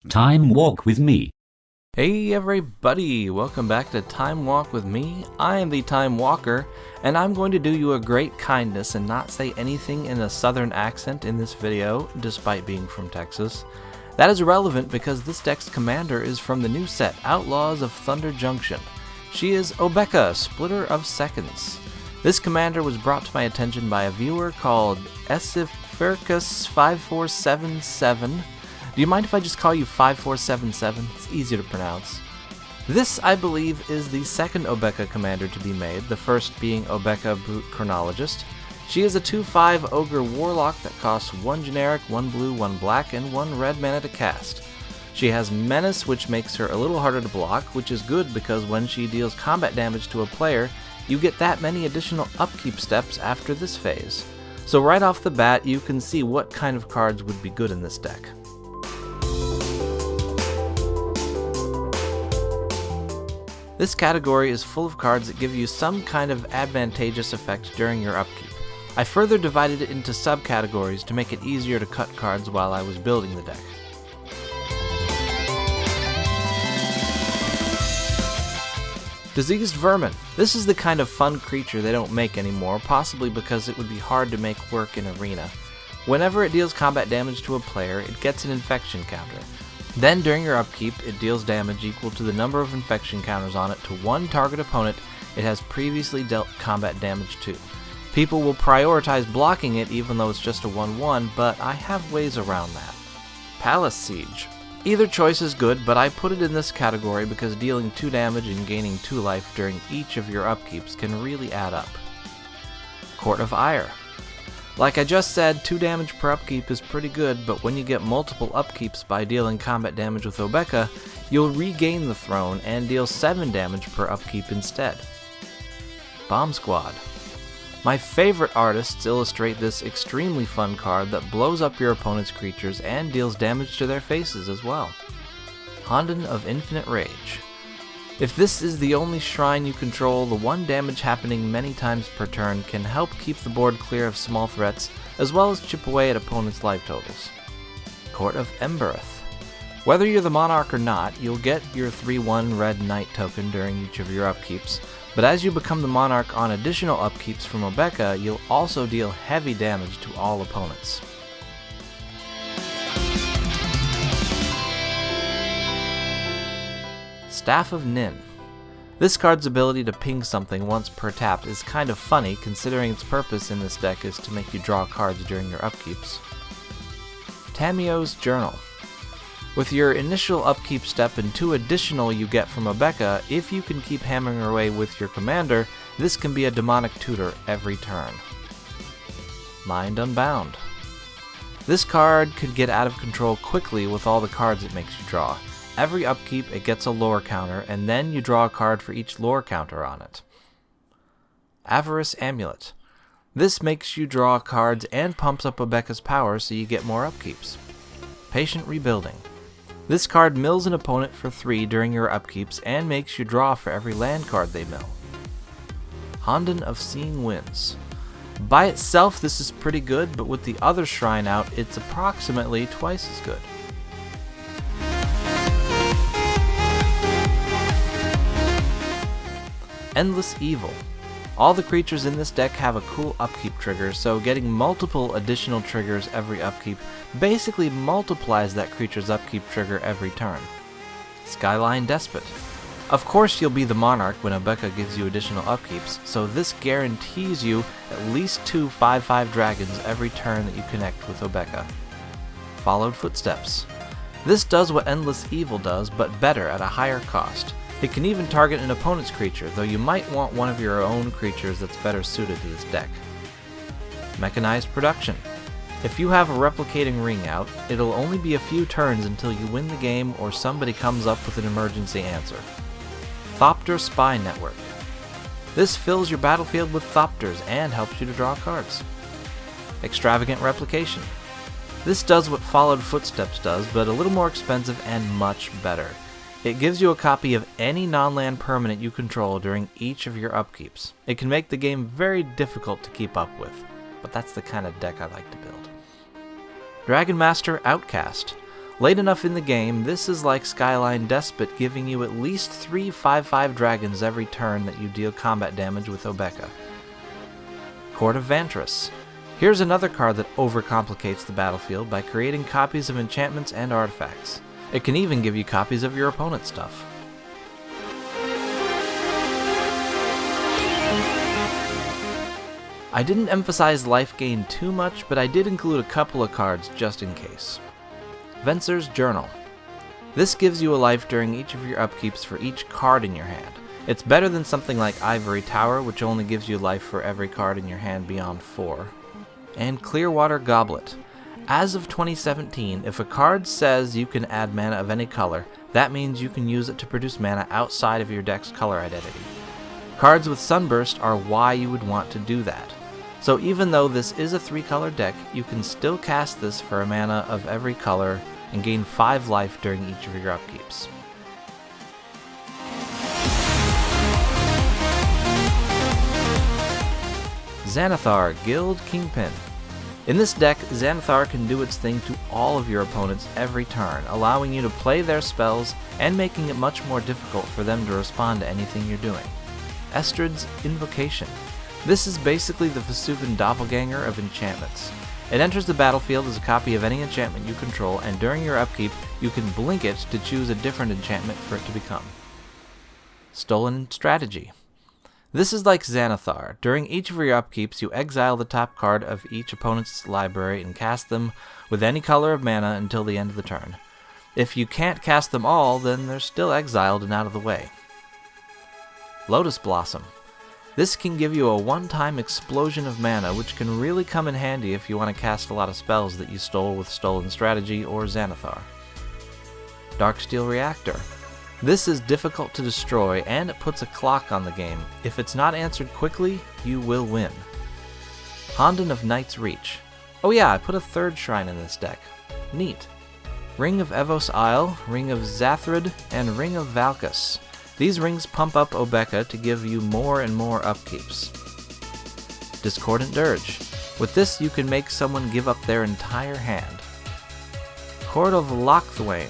Time Walk with me. Hey everybody, welcome back to Time Walk with me. I am the Time Walker, and I'm going to do you a great kindness and not say anything in a southern accent in this video, despite being from Texas. That is relevant because this deck's commander is from the new set, Outlaws of Thunder Junction. She is Obeka, Splitter of Seconds. This commander was brought to my attention by a viewer called Esifircus5477. Do you mind if I just call you 5477? It's easier to pronounce. This, I believe, is the second Obeka commander to be made, the first being Obeka Brute Chronologist. She is a 2/5 Ogre Warlock that costs 1 generic, 1 blue, 1 black, and 1 red mana to cast. She has Menace, which makes her a little harder to block, which is good because when she deals combat damage to a player, you get that many additional upkeep steps after this phase. So right off the bat, you can see what kind of cards would be good in this deck. This category is full of cards that give you some kind of advantageous effect during your upkeep. I further divided it into subcategories to make it easier to cut cards while I was building the deck. Diseased Vermin. This is the kind of fun creature they don't make anymore, possibly because it would be hard to make work in Arena. Whenever it deals combat damage to a player, it gets an infection counter. Then during your upkeep, it deals damage equal to the number of infection counters on it to one target opponent it has previously dealt combat damage to. People will prioritize blocking it even though it's just a 1/1, but I have ways around that. Palace Siege. Either choice is good, but I put it in this category because dealing 2 damage and gaining 2 life during each of your upkeeps can really add up. Court of Ire. Like I just said, 2 damage per upkeep is pretty good, but when you get multiple upkeeps by dealing combat damage with Obeka, you'll regain the throne and deal 7 damage per upkeep instead. Bomb Squad. My favorite artists illustrate this extremely fun card that blows up your opponent's creatures and deals damage to their faces as well. Honden of Infinite Rage. If this is the only shrine you control, the 1 damage happening many times per turn can help keep the board clear of small threats, as well as chip away at opponents' life totals. Court of Embereth. Whether you're the Monarch or not, you'll get your 3/1 red knight token during each of your upkeeps, but as you become the Monarch on additional upkeeps from Obeka, you'll also deal heavy damage to all opponents. Staff of Nin. This card's ability to ping something once per tap is kind of funny considering its purpose in this deck is to make you draw cards during your upkeeps. Tamio's Journal. With your initial upkeep step and 2 additional you get from Obeka, if you can keep hammering away with your commander, this can be a demonic tutor every turn. Mind Unbound. This card could get out of control quickly with all the cards it makes you draw. Every upkeep it gets a lore counter, and then you draw a card for each lore counter on it. Avarice Amulet. This makes you draw cards and pumps up Obeka's power so you get more upkeeps. Patient Rebuilding. This card mills an opponent for 3 during your upkeeps and makes you draw for every land card they mill. Honden of Seeing Winds. By itself this is pretty good, but with the other shrine out it's approximately twice as good. Endless Evil. All the creatures in this deck have a cool upkeep trigger, so getting multiple additional triggers every upkeep basically multiplies that creature's upkeep trigger every turn. Skyline Despot. Of course you'll be the Monarch when Obeka gives you additional upkeeps, so this guarantees you at least 2 5/5 dragons every turn that you connect with Obeka. Followed Footsteps. This does what Endless Evil does, but better at a higher cost. It can even target an opponent's creature, though you might want one of your own creatures that's better suited to this deck. Mechanized Production. If you have a replicating ring out, it'll only be a few turns until you win the game or somebody comes up with an emergency answer. Thopter Spy Network. This fills your battlefield with Thopters and helps you to draw cards. Extravagant Replication. This does what Followed Footsteps does, but a little more expensive and much better. It gives you a copy of any non-land permanent you control during each of your upkeeps. It can make the game very difficult to keep up with, but that's the kind of deck I like to build. Dragon Master Outcast. Late enough in the game, this is like Skyline Despot giving you at least 3 5/5 dragons every turn that you deal combat damage with Obeka. Court of Vantress. Here's another card that overcomplicates the battlefield by creating copies of enchantments and artifacts. It can even give you copies of your opponent's stuff. I didn't emphasize life gain too much, but I did include a couple of cards just in case. Venser's Journal. This gives you a life during each of your upkeeps for each card in your hand. It's better than something like Ivory Tower, which only gives you life for every card in your hand beyond 4. And Clearwater Goblet. As of 2017, if a card says you can add mana of any color, that means you can use it to produce mana outside of your deck's color identity. Cards with Sunburst are why you would want to do that. So even though this is a 3-color deck, you can still cast this for a mana of every color and gain 5 life during each of your upkeeps. Xanathar, Guild Kingpin. In this deck, Xanathar can do its thing to all of your opponents every turn, allowing you to play their spells and making it much more difficult for them to respond to anything you're doing. Estrid's Invocation. This is basically the Vesuvan doppelganger of enchantments. It enters the battlefield as a copy of any enchantment you control, and during your upkeep, you can blink it to choose a different enchantment for it to become. Stolen Strategy. This is like Xanathar. During each of your upkeeps, you exile the top card of each opponent's library and cast them with any color of mana until the end of the turn. If you can't cast them all, then they're still exiled and out of the way. Lotus Blossom. This can give you a one-time explosion of mana, which can really come in handy if you want to cast a lot of spells that you stole with Stolen Strategy or Xanathar. Darksteel Reactor. This is difficult to destroy, and it puts a clock on the game. If it's not answered quickly, you will win. Honden of Night's Reach. Oh yeah, I put a 3rd shrine in this deck. Neat. Ring of Evos Isle, Ring of Zathrud, and Ring of Valkus. These rings pump up Obeka to give you more and more upkeeps. Discordant Dirge. With this, you can make someone give up their entire hand. Court of Lochthwain.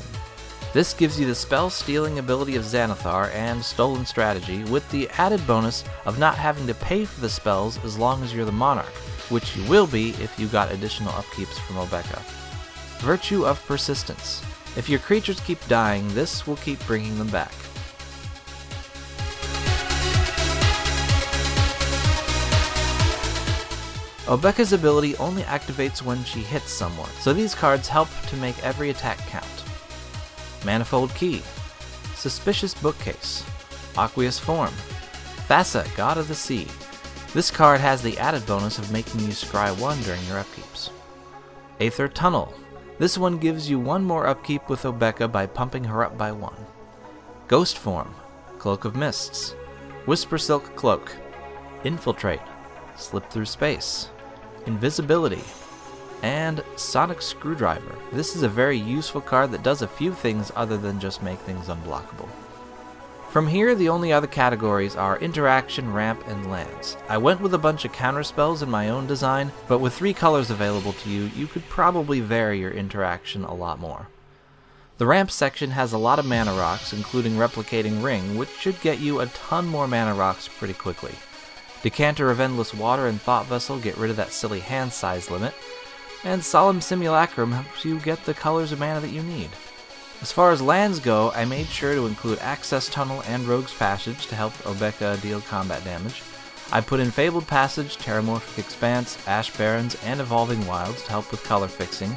This gives you the spell-stealing ability of Xanathar and Stolen Strategy, with the added bonus of not having to pay for the spells as long as you're the Monarch, which you will be if you got additional upkeeps from Obeka. Virtue of Persistence. If your creatures keep dying, this will keep bringing them back. Obeka's ability only activates when she hits someone, so these cards help to make every attack count. Manifold Key, Suspicious Bookcase, Aqueous Form, Thassa, God of the Sea. This card has the added bonus of making you scry 1 during your upkeeps. Aether Tunnel. This one gives you 1 more upkeep with Obeka by pumping her up by 1. Ghost Form, Cloak of Mists, Whisper Silk Cloak, Infiltrate, Slip Through Space, Invisibility, and Sonic Screwdriver. This is a very useful card that does a few things other than just make things unblockable. From here, the only other categories are Interaction, Ramp, and Lands. I went with a bunch of counterspells in my own design, but with 3 colors available to you, you could probably vary your interaction a lot more. The Ramp section has a lot of mana rocks, including Replicating Ring, which should get you a ton more mana rocks pretty quickly. Decanter of Endless Water and Thought Vessel get rid of that silly hand size limit, and Solemn Simulacrum helps you get the colors of mana that you need. As far as lands go, I made sure to include Access Tunnel and Rogue's Passage to help Obeka deal combat damage. I put in Fabled Passage, Terramorphic Expanse, Ash Barrens, and Evolving Wilds to help with color fixing,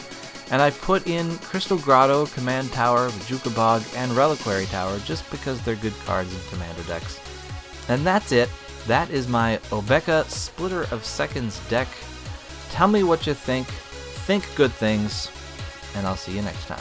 and I put in Crystal Grotto, Command Tower, Vajuka Bog, and Reliquary Tower just because they're good cards in Commander decks. And that's it. That is my Obeka Splitter of Seconds deck. Tell me what you think good things, and I'll see you next time.